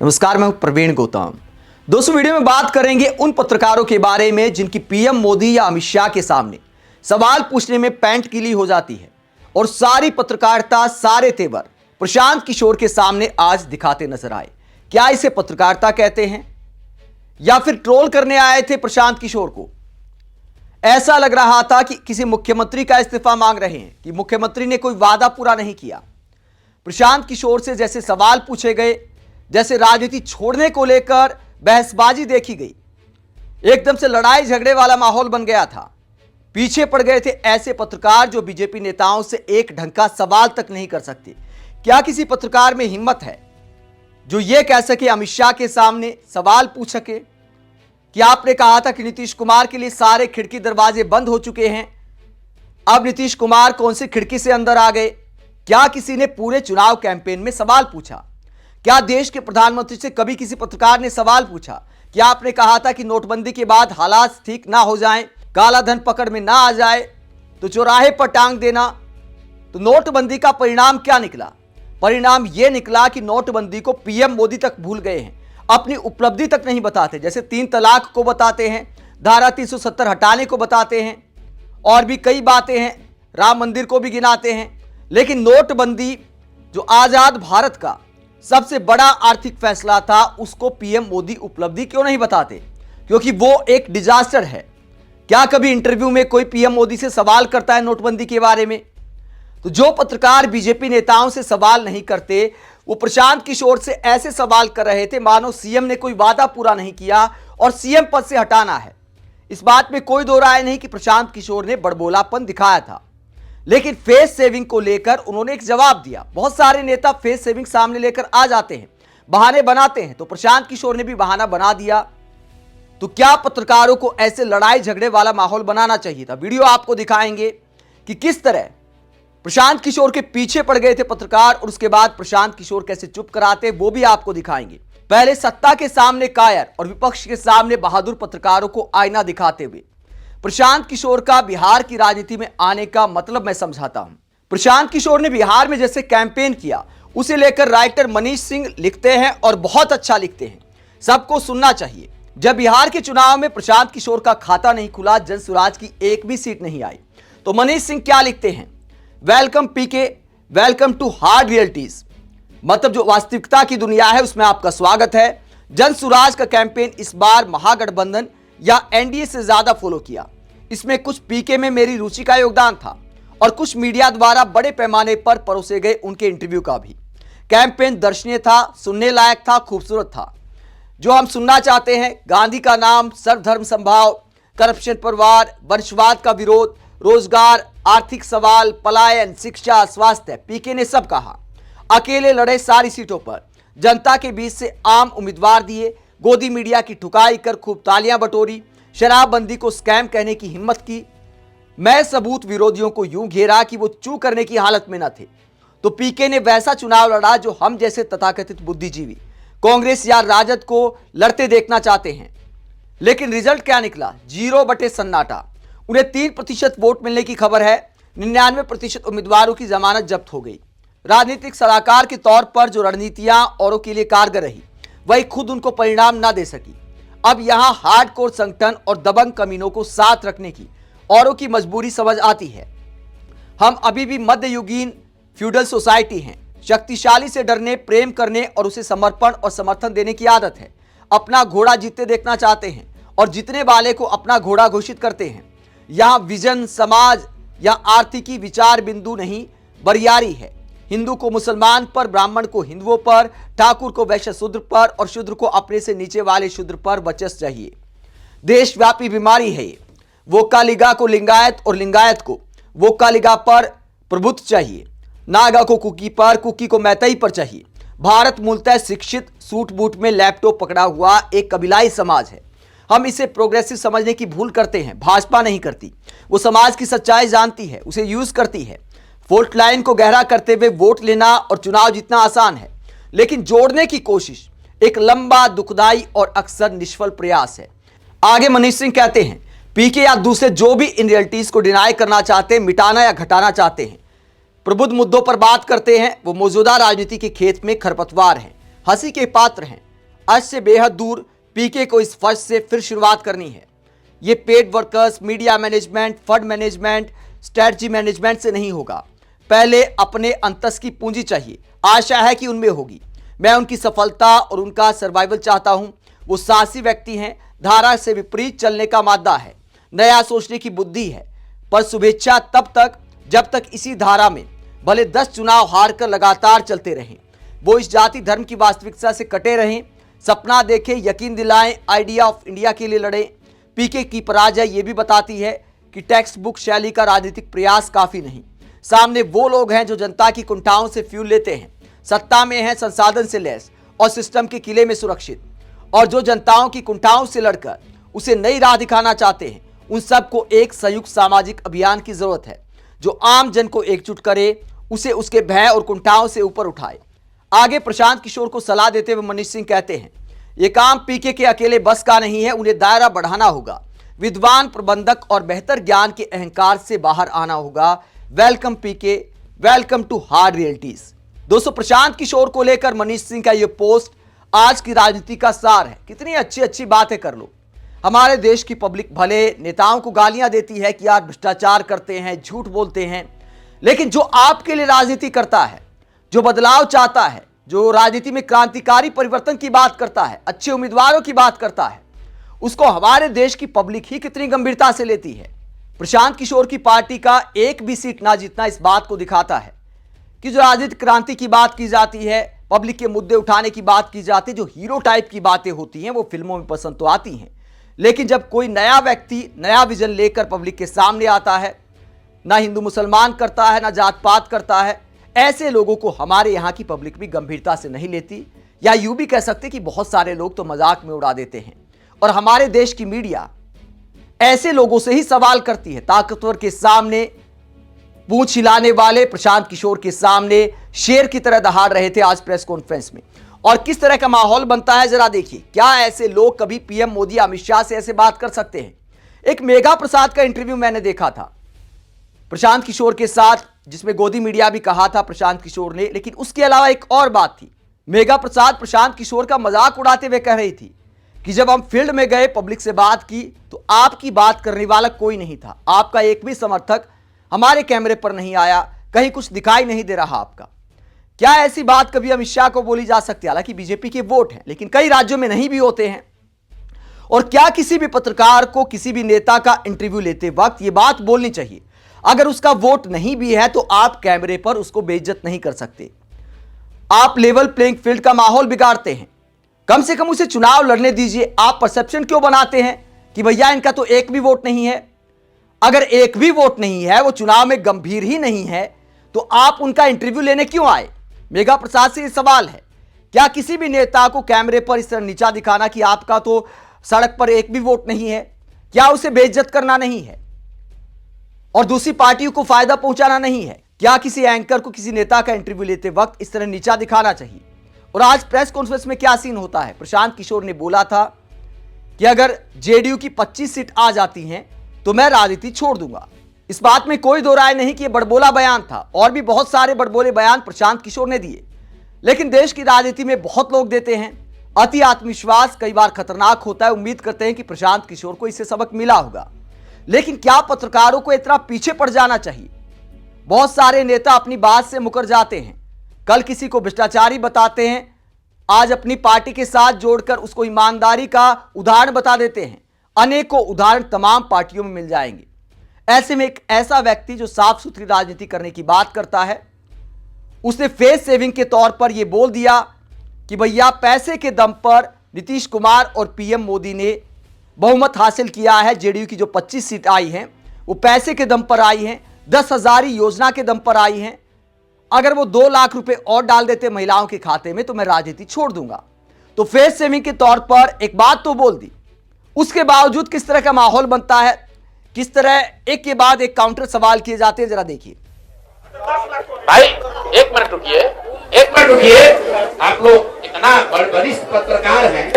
नमस्कार, मैं हूं प्रवीण गौतम। दोस्तों, वीडियो में बात करेंगे उन पत्रकारों के बारे में जिनकी पीएम मोदी या अमित शाह के सामने सवाल पूछने में पैंट गीली हो जाती है और सारी पत्रकारिता, सारे तेवर प्रशांत किशोर के सामने आज दिखाते नजर आए। क्या इसे पत्रकारिता कहते हैं या फिर ट्रोल करने आए थे प्रशांत किशोर को? ऐसा लग रहा था कि किसी मुख्यमंत्री का इस्तीफा मांग रहे हैं कि मुख्यमंत्री ने कोई वादा पूरा नहीं किया। प्रशांत किशोर से जैसे सवाल पूछे गए, जैसे राजनीति छोड़ने को लेकर बहसबाजी देखी गई, एकदम से लड़ाई झगड़े वाला माहौल बन गया था। पीछे पड़ गए थे ऐसे पत्रकार जो बीजेपी नेताओं से एक ढंग का सवाल तक नहीं कर सकते। क्या किसी पत्रकार में हिम्मत है जो यह कह सके, अमित शाह के सामने सवाल पूछ सके कि आपने कहा था कि नीतीश कुमार के लिए सारे खिड़की दरवाजे बंद हो चुके हैं, अब नीतीश कुमार कौन सी खिड़की से अंदर आ गए? क्या किसी ने पूरे चुनाव कैंपेन में सवाल पूछा? क्या देश के प्रधानमंत्री से कभी किसी पत्रकार ने सवाल पूछा कि आपने कहा था कि नोटबंदी के बाद हालात ठीक ना हो जाएं, काला धन पकड़ में ना आ जाए तो चौराहे पर टांग देना? तो नोटबंदी का परिणाम क्या निकला? परिणाम यह निकला कि नोटबंदी को पीएम मोदी तक भूल गए हैं, अपनी उपलब्धि तक नहीं बताते। जैसे 3 तलाक को बताते हैं, धारा 370 हटाने को बताते हैं, और भी कई बातें हैं, राम मंदिर को भी गिनाते हैं। लेकिन नोटबंदी जो आजाद भारत का सबसे बड़ा आर्थिक फैसला था, उसको पीएम मोदी उपलब्धि क्यों नहीं बताते? क्योंकि वो एक डिजास्टर है। क्या कभी इंटरव्यू में कोई पीएम मोदी से सवाल करता है नोटबंदी के बारे में? तो जो पत्रकार बीजेपी नेताओं से सवाल नहीं करते, वो प्रशांत किशोर से ऐसे सवाल कर रहे थे मानो सीएम ने कोई वादा पूरा नहीं किया और सीएम पद से हटाना है। इस बात में कोई दो राय नहीं कि प्रशांत किशोर ने बड़बोलापन दिखाया था, लेकिन फेस सेविंग को लेकर उन्होंने एक जवाब दिया। बहुत सारे नेता फेस सेविंग सामने लेकर आ जाते हैं, बहाने बनाते हैं, तो प्रशांत किशोर ने भी बहाना बना दिया। तो क्या पत्रकारों को ऐसे लड़ाई झगड़े वाला माहौल बनाना चाहिए था? वीडियो आपको दिखाएंगे कि किस तरह प्रशांत किशोर के पीछे पड़ गए थे पत्रकार और उसके बाद प्रशांत किशोर कैसे चुप कराते, वो भी आपको दिखाएंगे। पहले सत्ता के सामने कायर और विपक्ष के सामने बहादुर पत्रकारों को आईना दिखाते हुए प्रशांत किशोर का बिहार की राजनीति में आने का मतलब मैं समझाता हूं। प्रशांत किशोर ने बिहार में जैसे कैंपेन किया, उसे लेकर राइटर मनीष सिंह लिखते हैं और बहुत अच्छा लिखते हैं, सबको सुनना चाहिए। जब बिहार के चुनाव में प्रशांत किशोर का खाता नहीं खुला, जनसुराज की एक भी सीट नहीं आई, तो मनीष सिंह क्या लिखते हैं? Welcome PK, welcome to hard realities. मतलब जो वास्तविकता की दुनिया है उसमें आपका स्वागत है। जनसुराज का कैंपेन इस बार महागठबंधन या एनडीए से ज्यादा फॉलो किया। इसमें कुछ पीके में मेरी रुचि का योगदान था और कुछ मीडिया द्वारा बड़े पैमाने पर परोसे गए उनके इंटरव्यू का भी। कैंपेन दर्शनीय था, सुनने लायक था, खूबसूरत था। जो हम सुनना चाहते हैं, गांधी का नाम, सर्वधर्म संभाव, करप्शन पर वार, वंशवाद का विरोध, रोजगार, आर्थिक सवाल, पलायन, शिक्षा, स्वास्थ्य, पीके ने सब कहा। अकेले लड़े सारी सीटों पर, जनता के बीच से आम उम्मीदवार दिए, गोदी मीडिया की ठुकाई कर खूब तालियां बटोरी, शराबबंदी को स्कैम कहने की हिम्मत की। मैं सबूत विरोधियों को यूं घेरा कि वो चू करने की हालत में न थे। तो पीके ने वैसा चुनाव लड़ा जो हम जैसे तथाकथित बुद्धिजीवी कांग्रेस या राजद को लड़ते देखना चाहते हैं। लेकिन रिजल्ट क्या निकला? 0 बटे सन्नाटा। उन्हें 3% वोट मिलने की खबर है। 99% उम्मीदवारों की जमानत जब्त हो गई। राजनीतिक सलाहकार के तौर पर जो रणनीतियां औरों के लिए कारगर रही, वही खुद उनको परिणाम ना दे सकी। अब यहां हार्डकोर संगठन और दबंग कमीनों को साथ रखने की औरों की मजबूरी समझ आती है। हम अभी भी मध्ययुगीन फ्यूडल सोसाइटी हैं। शक्तिशाली से डरने, प्रेम करने और उसे समर्पण और समर्थन देने की आदत है। अपना घोड़ा जीतते देखना चाहते हैं और जीतने वाले को अपना घोड़ा घोषित करते हैं। यहां विजन, समाज या आर्थिकी विचार बिंदु नहीं, बरियारी है। हिंदू को मुसलमान पर, ब्राह्मण को हिंदुओं पर, ठाकुर को वैश्य शूद्र पर और शूद्र को अपने से नीचे वाले शूद्र पर वर्चस्व चाहिए। देशव्यापी बीमारी है ये। वोक्कालिगा को लिंगायत और लिंगायत को वोक्कालिगा पर प्रभुत्व चाहिए। नागा को कुकी पर, कुकी को मैतई पर चाहिए। भारत मूलतः शिक्षित, सूट बूट में लैपटॉप पकड़ा हुआ एक कबीलाई समाज है। हम इसे प्रोग्रेसिव समझने की भूल करते हैं। भाजपा नहीं करती, वो समाज की सच्चाई जानती है, उसे यूज करती है। वोट लाइन को गहरा करते हुए वोट लेना और चुनाव जीतना आसान है, लेकिन जोड़ने की कोशिश एक लंबा, दुखदाई और अक्सर निष्फल प्रयास है। आगे मनीष सिंह कहते हैं, पीके या दूसरे जो भी इन रियलिटीज को डिनाई करना चाहते हैं, मिटाना या घटाना चाहते हैं, प्रबुद्ध मुद्दों पर बात करते हैं, वो मौजूदा राजनीति के खेत में खरपतवार हैं, हंसी के पात्र हैं। आज से बेहद दूर पीके को इस फर्श से फिर शुरुआत करनी है। ये paid workers, media management, fund management, strategy management से नहीं होगा। पहले अपने अंतस की पूंजी चाहिए। आशा है कि उनमें होगी। मैं उनकी सफलता और उनका सर्वाइवल चाहता हूं। वो साहसी व्यक्ति हैं, धारा से विपरीत चलने का मादा है, नया सोचने की बुद्धि है। पर शुभेच्छा तब तक जब तक इसी धारा में भले 10 चुनाव हारकर लगातार चलते रहें। वो इस जाति धर्म की वास्तविकता से कटे रहें, सपना देखें, यकीन दिलाएं, आइडिया ऑफ इंडिया के लिए लड़ें। पीके की पराजय ये भी बताती है कि टेक्स्ट बुक शैली का राजनीतिक प्रयास काफी नहीं। सामने वो लोग हैं जो जनता की कुंठाओं से फ्यूल लेते हैं, सत्ता में हैं, संसाधन से लैस और सिस्टम के किले में सुरक्षित, और जो जनताओं की कुंठाओं से लड़कर उसे नई राह दिखाना चाहते हैं। उन सबको एक संयुक्त सामाजिक अभियान की जरूरत है जो आम जन को एकजुट करे, उसे उसके भय और कुंठाओं से ऊपर उठाए। आगे प्रशांत किशोर को सलाह देते हुए मनीष सिंह कहते हैं, यह काम पीके के अकेले बस का नहीं है, उन्हें दायरा बढ़ाना होगा, विद्वान, प्रबंधक और बेहतर ज्ञान के अहंकार से बाहर आना होगा। Welcome PK, welcome to hard realities. दोस्तों, प्रशांत किशोर को लेकर मनीष सिंह का यह पोस्ट आज की राजनीति का सार है। कितनी अच्छी अच्छी बातें कर लो। हमारे देश की पब्लिक भले नेताओं को गालियां देती है कि यार भ्रष्टाचार करते हैं, झूठ बोलते हैं, लेकिन जो आपके लिए राजनीति करता है, जो बदलाव चाहता है, जो राजनीति में क्रांतिकारी परिवर्तन की बात करता है, अच्छे उम्मीदवारों की बात करता है, उसको हमारे देश की पब्लिक ही कितनी गंभीरता से लेती है। प्रशांत किशोर की पार्टी का एक भी सीट ना जीतना इस बात को दिखाता है कि जो राजनीतिक क्रांति की बात की जाती है, पब्लिक के मुद्दे उठाने की बात की जाती है, जो हीरो टाइप की बातें होती हैं वो फिल्मों में पसंद तो आती हैं, लेकिन जब कोई नया व्यक्ति नया विजन लेकर पब्लिक के सामने आता है, ना हिंदू मुसलमान करता है, ना जात पात करता है, ऐसे लोगों को हमारे यहाँ की पब्लिक भी गंभीरता से नहीं लेती, या यूं भी कह सकते कि बहुत सारे लोग तो मजाक में उड़ा देते हैं। और हमारे देश की मीडिया ऐसे लोगों से ही सवाल करती है। ताकतवर के सामने पूंछ हिलाने वाले प्रशांत किशोर के सामने शेर की तरह दहाड़ रहे थे आज प्रेस कॉन्फ्रेंस में। और किस तरह का माहौल बनता है जरा देखिए। क्या ऐसे लोग कभी पीएम मोदी, अमित शाह से ऐसे बात कर सकते हैं? एक मेघा प्रसाद का इंटरव्यू मैंने देखा था प्रशांत किशोर के साथ, जिसमें गोदी मीडिया भी कहा था प्रशांत किशोर ने, लेकिन उसके अलावा एक और बात थी। मेघा प्रसाद प्रशांत किशोर का मजाक उड़ाते हुए कह रही थी कि जब हम फील्ड में गए, पब्लिक से बात की, तो आपकी बात करने वाला कोई नहीं था, आपका एक भी समर्थक हमारे कैमरे पर नहीं आया, कहीं कुछ दिखाई नहीं दे रहा आपका। क्या ऐसी बात कभी अमित शाह को बोली जा सकती है? हालांकि बीजेपी के वोट हैं, लेकिन कई राज्यों में नहीं भी होते हैं। और क्या किसी भी पत्रकार को किसी भी नेता का इंटरव्यू लेते वक्त यह बात बोलनी चाहिए, अगर उसका वोट नहीं भी है तो आप कैमरे पर उसको बेइज्जत नहीं कर सकते। आप लेवल प्लेइंग फील्ड का माहौल बिगाड़ते हैं। कम से कम उसे चुनाव लड़ने दीजिए। आप परसेप्शन क्यों बनाते हैं कि भैया इनका तो एक भी वोट नहीं है? अगर एक भी वोट नहीं है, वो चुनाव में गंभीर ही नहीं है, तो आप उनका इंटरव्यू लेने क्यों आए? मेघा प्रसाद से यह सवाल है। क्या किसी भी नेता को कैमरे पर इस तरह नीचा दिखाना कि आपका तो सड़क पर एक भी वोट नहीं है, क्या उसे बेइज्जत करना नहीं है और दूसरी पार्टियों को फायदा पहुंचाना नहीं है? क्या किसी एंकर को किसी नेता का इंटरव्यू लेते वक्त इस तरह नीचा दिखाना चाहिए? और आज प्रेस कॉन्फ्रेंस में क्या सीन होता है? प्रशांत किशोर ने बोला था कि अगर जेडीयू की 25 सीट आ जाती हैं तो मैं राजनीति छोड़ दूंगा। इस बात में कोई दो राय नहीं कि यह बड़बोला बयान था, और भी बहुत सारे बड़बोले बयान प्रशांत किशोर ने दिए, लेकिन देश की राजनीति में बहुत लोग देते हैं। अति आत्मविश्वास कई बार खतरनाक होता है। उम्मीद करते हैं कि प्रशांत किशोर को इससे सबक मिला होगा, लेकिन क्या पत्रकारों को इतना पीछे पड़ जाना चाहिए? बहुत सारे नेता अपनी बात से मुकर जाते हैं। कल किसी को भ्रष्टाचारी बताते हैं, आज अपनी पार्टी के साथ जोड़कर उसको ईमानदारी का उदाहरण बता देते हैं। अनेकों उदाहरण तमाम पार्टियों में मिल जाएंगे। ऐसे में एक ऐसा व्यक्ति जो साफ सुथरी राजनीति करने की बात करता है, उसने फेस सेविंग के तौर पर यह बोल दिया कि भैया पैसे के दम पर नीतीश कुमार और पीएम मोदी ने बहुमत हासिल किया है। जेडीयू की जो 25 सीट आई हैं वो पैसे के दम पर आई हैं, 10,000 योजना के दम पर आई हैं। अगर वो 2 लाख रुपए और डाल देते महिलाओं के खाते में तो मैं राजनीति छोड़ दूंगा। तो फेस सेविंग के तौर पर एक बात तो बोल दी, उसके बावजूद किस तरह का माहौल बनता है, किस तरह एक के बाद एक काउंटर सवाल किए जाते हैं, जरा देखिए। भाई एक मिनट रुकिए। आप लोग इतना वरिष्ठ पत्रकार हैं,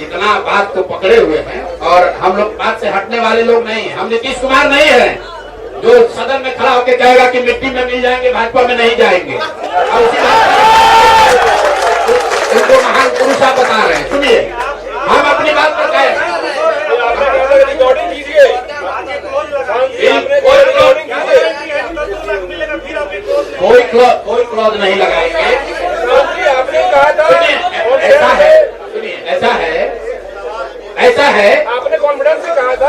इतना बात को पकड़े हुए हैं, और हम लोग बात से हटने वाले लोग नहीं हैं। हम नीतीश कुमार नहीं है जो सदन में खड़ा होकर कहेगा कि मिट्टी में मिल जाएंगे, भाजपा में नहीं जाएंगे। और उसी उनको महान पुरुष है, आपने कॉन्फिडेंस से कहा था।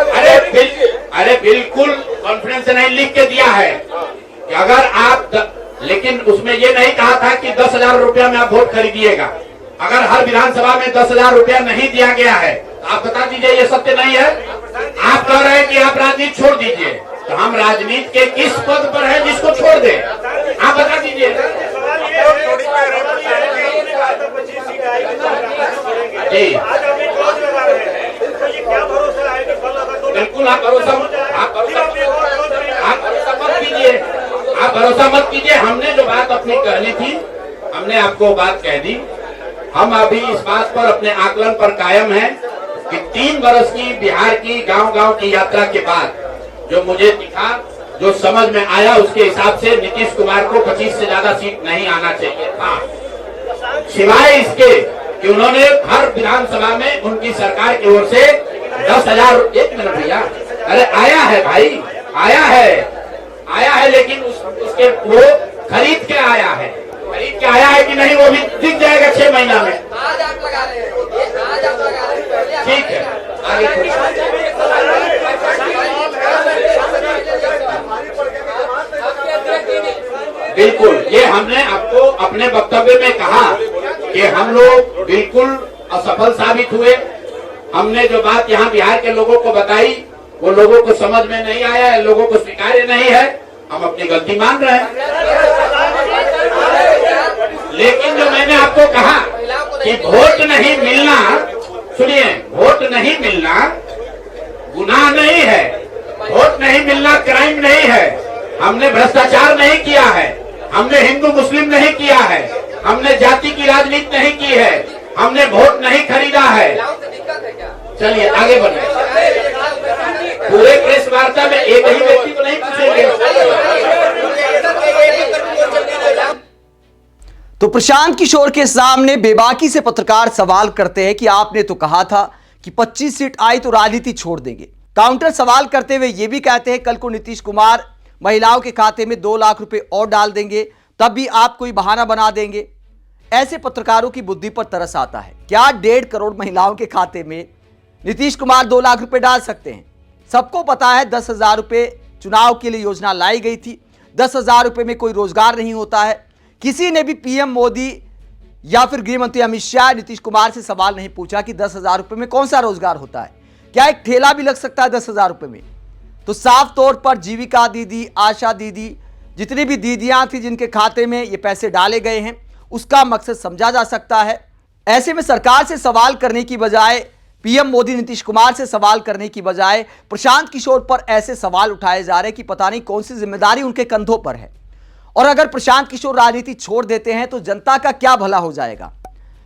अरे बिल्कुल कॉन्फिडेंस से नहीं, लिख के दिया है कि अगर आप लेकिन उसमें ये नहीं कहा था कि 10,000 रुपया में आप वोट खरीदिएगा। अगर हर विधानसभा में 10,000 रुपया नहीं दिया गया है तो आप बता दीजिए ये सत्य नहीं है। आप कह रहे हैं कि आप राजनीति छोड़ दीजिए, तो हम राजनीति के किस पद पर है जिसको छोड़ दे, आप बता दीजिए। जी बिल्कुल, आप भरोसा मत कीजिए, आप भरोसा मत कीजिए। हमने जो बात अपनी कहनी थी हमने आपको बात कह दी। हम अभी इस बात पर अपने आकलन पर कायम हैं कि 3 वर्ष की बिहार की गांव-गांव की यात्रा के बाद जो मुझे दिखा, जो समझ में आया, उसके हिसाब से नीतीश कुमार को 25 से ज्यादा सीट नहीं आना चाहिए था, सिवाय इसके कि उन्होंने हर विधानसभा में उनकी सरकार की ओर से 10,000। एक मिनट भैया, अरे आया है भाई, आया है लेकिन उसके वो खरीद के आया है, खरीद के आया है कि नहीं वो भी दिख जाएगा 6 महीना में। आज आप लगा रहे हैं, आज आप लगा रहे हैं, ठीक है, आगे बिल्कुल, ये हमने आपको अपने वक्तव्य में कहा कि हम लोग बिल्कुल असफल साबित हुए। हमने जो बात यहाँ बिहार के लोगों को बताई वो लोगों को समझ में नहीं आया है, लोगों को स्वीकार्य नहीं है, हम अपनी गलती मान रहे हैं। लेकिन जो मैंने आपको कहा कि वोट नहीं मिलना, सुनिए, वोट नहीं मिलना गुनाह नहीं है, वोट नहीं मिलना क्राइम नहीं है। हमने भ्रष्टाचार नहीं किया है, हमने हिंदू मुस्लिम नहीं किया है, हमने जाति की राजनीति नहीं की है, हमने वोट नहीं खरीदा है। चलिए आगे बढ़े। पूरे प्रेस वार्ता में एक ही व्यक्ति तो नहीं पूछेंगे। तो प्रशांत किशोर के सामने बेबाकी से पत्रकार सवाल करते हैं कि आपने तो कहा था कि 25 सीट आई तो राजनीति छोड़ देंगे। काउंटर सवाल करते हुए यह भी कहते हैं कल को नीतीश कुमार महिलाओं के खाते में 2 लाख रुपए और डाल देंगे, तब भी आप कोई बहाना बना देंगे। ऐसे पत्रकारों की बुद्धि पर तरस आता है। क्या 1.5 करोड़ महिलाओं के खाते में नीतीश कुमार 2 लाख रुपए डाल सकते हैं? सबको पता है 10,000 रुपए चुनाव के लिए योजना लाई गई थी। 10,000 रुपए में कोई रोजगार नहीं होता है। किसी ने भी पीएम मोदी या फिर गृह मंत्री अमित शाह नीतीश कुमार से सवाल नहीं पूछा कि 10,000 रुपए में कौन सा रोजगार होता है, क्या एक ठेला भी लग सकता है 10,000 रुपए में? तो साफ तौर पर जीविका दीदी, आशा दीदी, जितनी भी दीदियां थी जिनके खाते में ये पैसे डाले गए हैं, उसका मकसद समझा जा सकता है। ऐसे में सरकार से सवाल करने की बजाय, पीएम मोदी नीतीश कुमार से सवाल करने की बजाय प्रशांत किशोर पर ऐसे सवाल उठाए जा रहे हैं कि पता नहीं कौन सी जिम्मेदारी उनके कंधों पर है। और अगर प्रशांत किशोर राजनीति छोड़ देते हैं तो जनता का क्या भला हो जाएगा?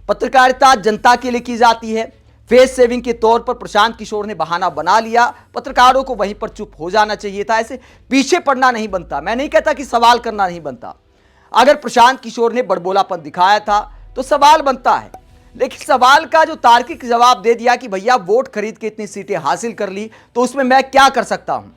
पत्रकारिता जनता के लिए की जाती है। फेस सेविंग के तौर पर प्रशांत किशोर ने बहाना बना लिया, पत्रकारों को वहीं पर चुप हो जाना चाहिए था। ऐसे पीछे पड़ना नहीं बनता। मैं नहीं कहता कि सवाल करना नहीं बनता। अगर प्रशांत किशोर ने बड़बोलापन दिखाया था तो सवाल बनता है, लेकिन सवाल का जो तार्किक जवाब दे दिया कि भैया वोट खरीद के इतनी सीटें हासिल कर ली तो उसमें मैं क्या कर सकता हूं,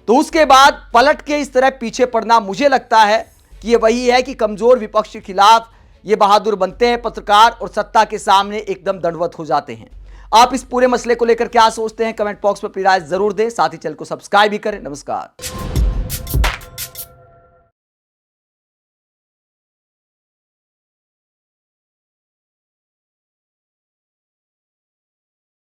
तो उसके बाद पलट के इस तरह पीछे पड़ना, मुझे लगता है कि ये वही है कि कमजोर विपक्ष के खिलाफ ये बहादुर बनते हैं पत्रकार और सत्ता के सामने एकदम दंडवत हो जाते हैं। आप इस पूरे मसले को लेकर क्या सोचते हैं? कमेंट बॉक्स में अपनी राय जरूर दें। साथ ही चैनल को सब्सक्राइब भी करें। नमस्कार।